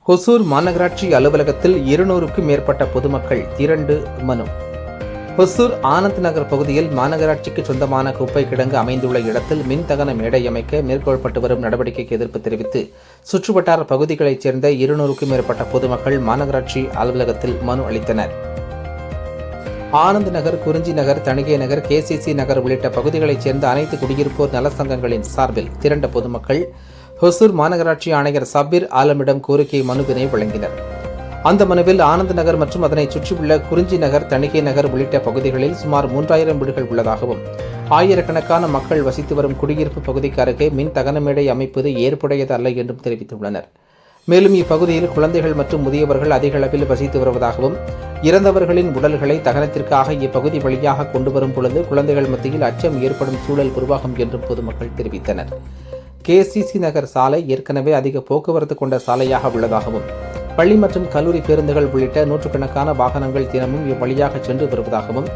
ஹொசூர் மாநகராட்சி அலுவலகத்தில் 200க்கும் மேற்பட்ட பொதுமக்கள் திரண்டு மனு. ஹொசூர் ஆனந்த் நகர் பகுதியில் மாநகராட்சிக்கு சொந்தமான குப்பை கிடங்கு அமைந்துள்ள இடத்தில் மின்தகன மேடை அமைக்க மேற்கொள்ளப்பட்டு வரும் நடவடிக்கைக்கு எதிர்ப்பு தெரிவித்து சுற்றுவட்டார பகுதிகளைச் சேர்ந்த 200க்கும் மேற்பட்ட பொதுமக்கள் மாநகராட்சி அலுவலகத்தில் மனு அளித்தனர். ஆனந்த் நகர், குறிஞ்சி நகர், தணிகை நகர், KCC நகர் உள்ளிட்ட பகுதிகளைச் சேர்ந்த அனைத்து குடியிருப்போர் நலசங்கங்களின் சார்பில் திரண்ட பொதுமக்கள் ஹொசூர் மாநகராட்சி ஆணையர் சபீர் ஆலமிடம் கோரிக்கை மனுவினை வழங்கினர். அந்த மனுவில் ஆனந்த் நகர் மற்றும் அதனை சுற்றியுள்ள குறிஞ்சி நகர், தணிகை நகர் உள்ளிட்ட பகுதிகளில் சுமார் 3000 வீடுகள் உள்ளதாகவும், ஆயிரக்கணக்கான மக்கள் வசித்து வரும் குடியிருப்பு பகுதிக்கு அருகே மின் தகன மேடை அமைப்பது ஏற்புடையது அல்ல என்றும் தெரிவித்துள்ளனர். மேலும் இப்பகுதியில் குழந்தைகள் மற்றும் முதியவர்கள் அதிக அளவில் வசித்து வருவதாகவும், இறந்தவர்களின் உடல்களை தகனத்திற்காக இப்பகுதி வழியாக கொண்டு வரும் பொழுது குழந்தைகள் மத்தியில் அச்சம் ஏற்படும் சூழல் உருவாகும் என்றும் பொதுமக்கள் தெரிவித்தனர். KCC நகர் சாலை ஏற்கனவே அதிக போக்குவரத்து கொண்ட சாலையாக உள்ளதாகவும், பள்ளி மற்றும் கல்லூரி பேருந்துகள் உள்ளிட்ட நூற்றுக்கணக்கான வாகனங்கள் தினமும் இவ்வழியாக சென்று வருவதாகவும்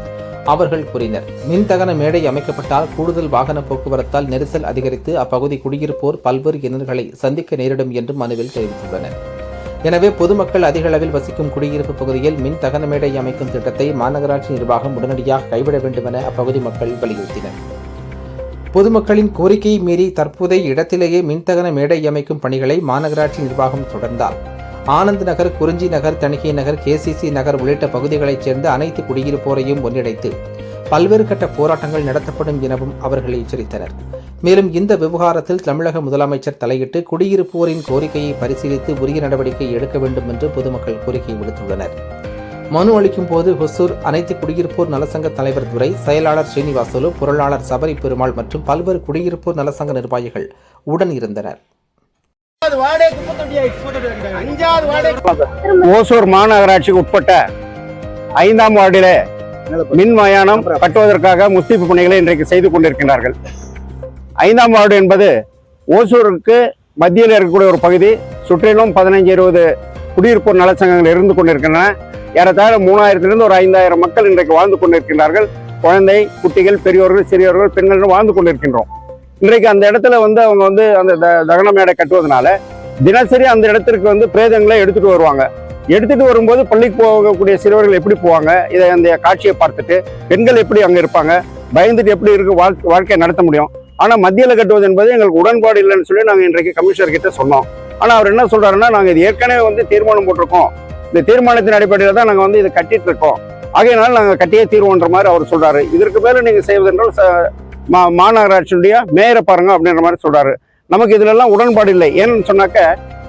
அவர்கள் கூறினர். மின்தகன மேடை அமைக்கப்பட்டால் கூடுதல் வாகன போக்குவரத்தால் நெரிசல் அதிகரித்து அப்பகுதி குடியிருப்போர் பல்வேறு இன்னல்களை சந்திக்க நேரிடும் என்றும் மனுவில் தெரிவித்துள்ளனர். எனவே பொதுமக்கள் அதிக அளவில் வசிக்கும் குடியிருப்பு பகுதியில் மின் தகன மேடை அமைக்கும் திட்டத்தை மாநகராட்சி நிர்வாகம் உடனடியாக கைவிட வேண்டும் என அப்பகுதி மக்கள் வலியுறுத்தினர். பொதுமக்களின் கோரிக்கையை மீறி தற்போதைய இடத்திலேயே மின்தகன மேடை அமைக்கும் பணிகளை மாநகராட்சி நிர்வாகம் தொடர்ந்தால் ஆனந்த் நகர், குறிஞ்சி நகர், தணிகை நகர், KCC நகர் உள்ளிட்ட பகுதிகளைச் சேர்ந்த அனைத்து குடியிருப்போரையும் ஒன்றிணைத்து பல்வேறு கட்ட போராட்டங்கள் நடத்தப்படும் எனவும் அவர்கள் எச்சரித்தனர். மேலும் இந்த விவகாரத்தில் தமிழக முதலமைச்சர் தலையிட்டு குடியிருப்போரின் கோரிக்கையை பரிசீலித்து உரிய நடவடிக்கை எடுக்க வேண்டும் என்று பொதுமக்கள் கோரிக்கை விடுத்துள்ளனர். மனு அளிக்கும் போது ஹொசூர் அனைத்து குடியிருப்போர் நலசங்க தலைவர் துரை, செயலாளர் ஸ்ரீனிவாசலு, பொருளாளர் சபரி பெருமாள் மற்றும் பல்வேறு குடியிருப்போர் நலசங்க நிர்வாகிகள் உடன் இருந்தனர். ஓசூர் மாநகராட்சிக்கு உட்பட்ட 5ஆம் வார்டிலே மின் மயானம் கட்டுவதற்காக முஸ்தீப்பு பணிகளை இன்றைக்கு செய்து கொண்டிருக்கிறார்கள். 5ஆம் வார்டு என்பது ஓசூருக்கு மத்தியில் இருக்கக்கூடிய ஒரு பகுதி. சுற்றிலும் 15-20 குடியிருப்போர் நலச்சங்கங்கள் இருந்து கொண்டிருக்கின்றன. ஏறத்தாழ 3000 ஒரு 5000 மக்கள் இன்றைக்கு வாழ்ந்து கொண்டிருக்கின்றார்கள். குழந்தை, குட்டிகள், பெரியோர்கள், சிறியோர்கள், பெண்கள் வாழ்ந்து கொண்டிருக்கின்றோம். இன்றைக்கு அந்த இடத்துல அவங்க அந்த தகன மேடை கட்டுவதனால தினசரி அந்த இடத்திற்கு பிரேதங்களை எடுத்துட்டு வருவாங்க. எடுத்துட்டு வரும்போது பள்ளிக்கு போகக்கூடிய சிறுவர்கள் எப்படி போவாங்க? இதை அந்த காட்சியை பார்த்துட்டு பெண்கள் எப்படி அங்கே இருப்பாங்க? பயந்துட்டு எப்படி இருக்கு வாழ்க்கையை நடத்த முடியும்? ஆனால் மத்தியில் கட்டுவது என்பது எங்களுக்கு உடன்பாடு இல்லைன்னு சொல்லி நாங்கள் இன்றைக்கு கமிஷனர் கிட்ட சொன்னோம். ஆனால் அவர் என்ன சொல்றாருன்னா, நாங்கள் இது ஏற்கனவே தீர்மானம் போட்டிருக்கோம், இந்த தீர்மானத்தின் அடிப்படையில் தான் நாங்கள் இதை கட்டிட்டு இருக்கோம், ஆகையினால நாங்கள் கட்டியே தீர்வோன்ற மாதிரி அவர் சொல்றாரு. இதற்கு மேலே நீங்கள் செய்வதென்றால் மாநகராட்சியுடைய மேயரை பாருங்க அப்படின்ற மாதிரி சொல்றாரு. நமக்கு இதுலெல்லாம் உடன்பாடு இல்லை. ஏன்னு சொன்னாக்க,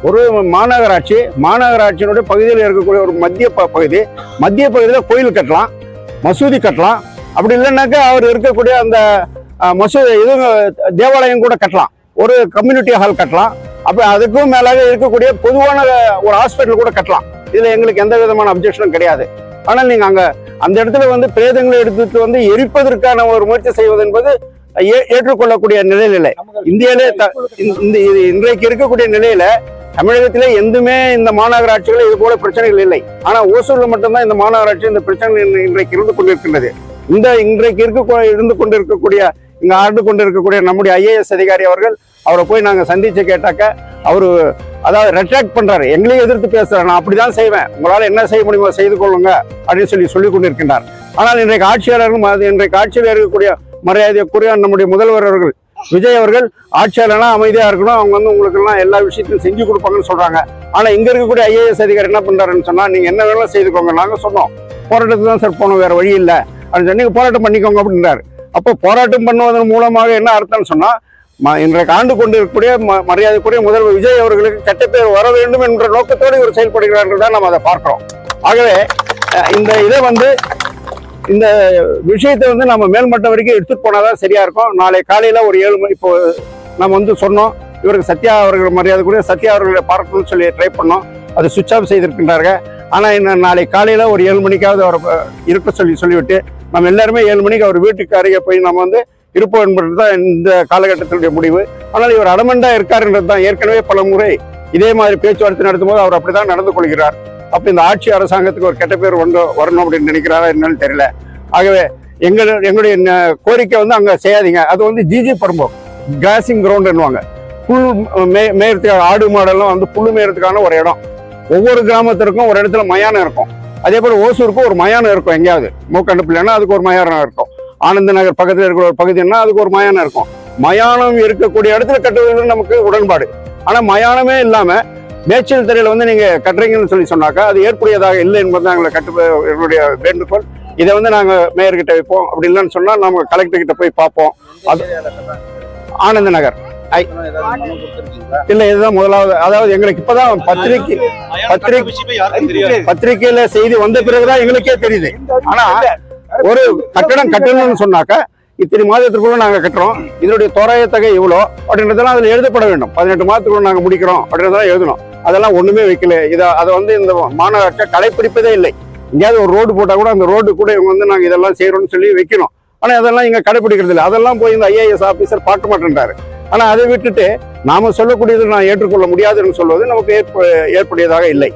ஒரு மாநகராட்சியினுடைய பகுதியில் இருக்கக்கூடிய ஒரு மத்திய பகுதியில் கோயில் கட்டலாம், மசூதி கட்டலாம். அப்படி இல்லைன்னாக்கா அவர் இருக்கக்கூடிய அந்த தேவாலயம் கூட கட்டலாம், ஒரு கம்யூனிட்டி ஹால் கட்டலாம். அப்ப அதுக்கும் மேலாக இருக்கக்கூடிய பொதுவான ஒரு ஹாஸ்பிட்டல் கூட கட்டலாம். இதுல எங்களுக்கு எந்த விதமான அப்ஜெக்ஷனும் கிடையாது. ஆனால் நீங்க அந்த இடத்துல பிரேதங்களை எடுத்துட்டு எரிப்பதற்கான ஒரு முயற்சி செய்வது என்பது ஏற்றுக்கொள்ளக்கூடிய நிலையில் இல்லை. இந்தியாவிலே இன்றைக்கு இருக்கக்கூடிய நிலையில தமிழகத்திலே எந்துமே இந்த மாநகராட்சிகள் இது போல பிரச்சனைகள் இல்லை. ஆனா ஓசூர்ல மட்டும்தான் இந்த மாநகராட்சி இந்த பிரச்சனைகள் இன்றைக்கு இருந்து கொண்டிருக்கின்றது. இன்றைக்கு இருந்து கொண்டிருக்கக்கூடிய இங்க ஆண்டு கொண்டிருக்கக்கூடிய நம்முடைய IAS அதிகாரி அவரை போய் நாங்க சந்திச்சு கேட்டாக்க அவரு ரெட்ராக்ட் பண்றாரு, எங்களையும் எதிர்த்து பேசுறாரு. நான் அப்படிதான் செய்வேன், உங்களால என்ன செய்ய முடியுமோ செய்து கொள்ளுங்க அப்படின்னு சொல்லி கொண்டிருக்கின்றார். ஆனால் இன்றைக்கு ஆட்சியில் இருக்கக்கூடிய மரியாதைக்குரிய நம்முடைய முதல்வர் விஜய் அவர்கள் ஆட்சியாளர்லாம் அமைதியா இருக்கணும், அவங்க உங்களுக்கு எல்லாம் எல்லா விஷயத்தையும் செஞ்சு கொடுப்பாங்கன்னு சொல்றாங்க. ஆனா இங்க இருக்கக்கூடிய IAS அதிகாரி என்ன பண்றாருன்னு சொன்னா, நீங்க என்ன வேணாலும் செய்துக்கோங்க, நாங்க சொன்னோம் போராட்டத்துக்கு தான் சார் போனோம், வேற வழி இல்லை அப்படின்னு சொல்லி நீங்க போராட்டம் பண்ணிக்கோங்க அப்படின்றாரு. அப்போ போராட்டம் பண்ணுவதன் மூலமாக என்ன அர்த்தம்னு சொன்னா, இன்றைக்கு ஆண்டு கொண்டிருக்கக்கூடிய மரியாதைக்குரிய முதல்வர் விஜய் அவர்களுக்கு கெட்ட பேர் வர வேண்டும் என்ற நோக்கத்தோடு இவர் செயல்படுகிறார்கள் தான் நம்ம அதை பார்க்கிறோம். ஆகவே இந்த விஷயத்தை நம்ம மேல்மட்ட வரைக்கும் எடுத்துட்டு போனாதான் சரியா இருக்கும். நாளை காலையில ஒரு 7 மணி, இப்போ நம்ம சொன்னோம் இவருக்கு சத்யா அவர்கள் மரியாதைக்குரிய சத்யா அவர்களை பார்க்கணும்னு சொல்லி ட்ரை பண்ணோம், அது சுவிட்ச் ஆஃப் செய்திருக்கின்றார்கள். ஆனா இன்னும் நாளை காலையில ஒரு 7 மணிக்காவது அவர் இருக்க சொல்லிவிட்டு நம்ம எல்லாருமே 7 மணிக்கு அவர் வீட்டுக்கு அருகே போய் நம்ம இருப்போம் என்பது தான் இந்த காலகட்டத்தினுடைய முடிவு. ஆனால் இவர் அடமண்டா இருக்காருன்றது தான் ஏற்கனவே பல முறை இதே மாதிரி பேச்சுவார்த்தை நடத்தும் போது அவர் அப்படிதான் நடந்து கொள்கிறார். அப்ப இந்த ஆட்சி அரசாங்கத்துக்கு ஒரு கெட்ட பேர் வரணும் அப்படின்னு நினைக்கிறாரா என்னன்னு தெரியல. ஆகவே எங்களுடைய கோரிக்கை அங்க செய்யாதீங்க. அது ஜிஜி பரம்போ கிராசிங் கிரவுண்டுன்னுவாங்க, புல் மேயறதுக்காக, ஆடு மாடெல்லாம் புல் மேயறதுக்கான ஒரு இடம். ஒவ்வொரு கிராமத்திற்கும் ஒரு இடத்துல மயானம் இருக்கும். அதே போல ஓசூருக்கும் ஒரு மயானம் இருக்கும். எங்கேயாவது மூக்கண்டுப்புலன்னா அதுக்கு ஒரு மயானம் இருக்கும். ஆனந்த நகர் பக்கத்தில் இருக்கிற ஒரு பகுதின்னா அதுக்கு ஒரு மயானம் இருக்கும். மயானம் இருக்கக்கூடிய இடத்துல கட்டுவது நமக்கு உடன்பாடு. ஆனா மயானமே இல்லாம மேய்ச்சல் தரையில வந்து நீங்க கட்டுறீங்கன்னு சொல்லி சொன்னாக்கா அது ஏற்புடையதாக இல்லை என்பது எங்களை என்னுடைய வேண்டுகோள். இதை வந்து நாங்க மேயர்கிட்ட வைப்போம். அப்படி இல்லைன்னு சொன்னா நம்ம கலெக்டர் கிட்ட போய் பார்ப்போம். அது ஆனந்த நகர் இல்ல, இதுதான் முதலாவது. அதாவது எங்களுக்கு இப்பதான் பத்திரிகையில செய்தி வந்த பிறகுதான் எங்களுக்கே தெரியுது. ஆனா ஒரு கட்டடம் கட்டணும்னு சொன்னாக்க இத்தனை மாதத்துக்குள்ள நாங்க கட்டுறோம், இதனுடைய தோராய தொகை இவ்வளோ அப்படின்றதெல்லாம் அதுல எழுதப்பட வேண்டும். 18 மாதத்துக்குள்ள நாங்க முடிக்கிறோம் அப்படின்றதெல்லாம் எழுதணும். அதெல்லாம் ஒண்ணுமே வைக்கல. அதை வந்து இந்த மாநகராட்சியை கடைப்பிடிப்பதே இல்லை. எங்கேயாவது ஒரு ரோடு போட்டா கூட அந்த ரோடு கூட இவங்க வந்து நாங்க இதெல்லாம் செய்யறோம்னு சொல்லி வைக்கணும். ஆனா அதெல்லாம் இங்க கடைப்பிடிக்கிறது இல்லை. அதெல்லாம் போய் இந்த IAS ஆபீசர் பார்க்க மாட்டேன்றாரு. ஆனா அதை விட்டுட்டு நாம சொல்லக்கூடியது நான் ஏற்றுக்கொள்ள முடியாதுன்னு சொல்வது நமக்கு ஏற்புடையதாக இல்லை.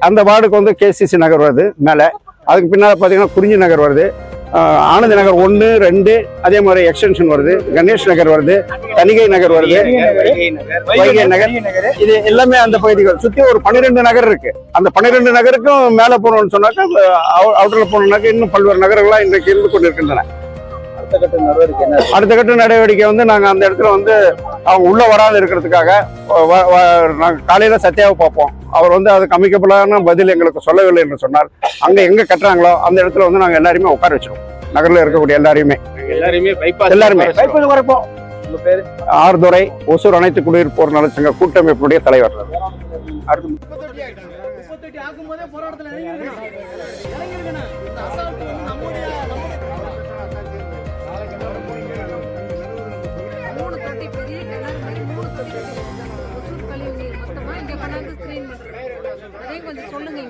அந்த வார்டுக்கு வந்து KCC நகர் வருது மேல. அதுக்கு பின்னால பாத்தீங்கன்னா குறிஞ்சி நகர் வருது, ஆனந்த நகர் 1, 2, அதே மாதிரி எக்ஸ்டென்ஷன் வருது, கணேஷ் நகர் வருது, தணிகை நகர் வருது, வைகை நகர். இது எல்லாமே அந்த பகுதிகள் சுத்தி ஒரு 12 நகர் இருக்கு. அந்த 12 நகருக்கும் மேல போனோம்னு சொன்னாக்கா அவுட்டர்ல போனோம்னாக்க இன்னும் பல்வேறு நகரங்கள்லாம் இன்றைக்கு இருந்து கொண்டிருக்கின்றன. அடுத்த கட்ட நடவடிக்கை வந்து நாங்க அந்த இடத்துல வந்து அவங்க உள்ள வராது இருக்கிறதுக்காக நாங்க காலையில சத்யாவை பார்ப்போம். அவர் வந்து அதுக்கு அமைக்கப்படான பதில் எங்களுக்கு சொல்லவில்லை என்று சொன்னார். அங்க எங்க கட்டுறாங்களோ அந்த இடத்துல வந்து நாங்க எல்லாருமே உட்கார வச்சிருவோம். நகர்ல இருக்கக்கூடிய எல்லாருமே ஆர்துரை ஒசூர் அனைத்து குடியிருப்போர் நலச்சங்க கூட்டமைப்புடைய தலைவர். அதையும் கொஞ்சம் சொல்லுங்க.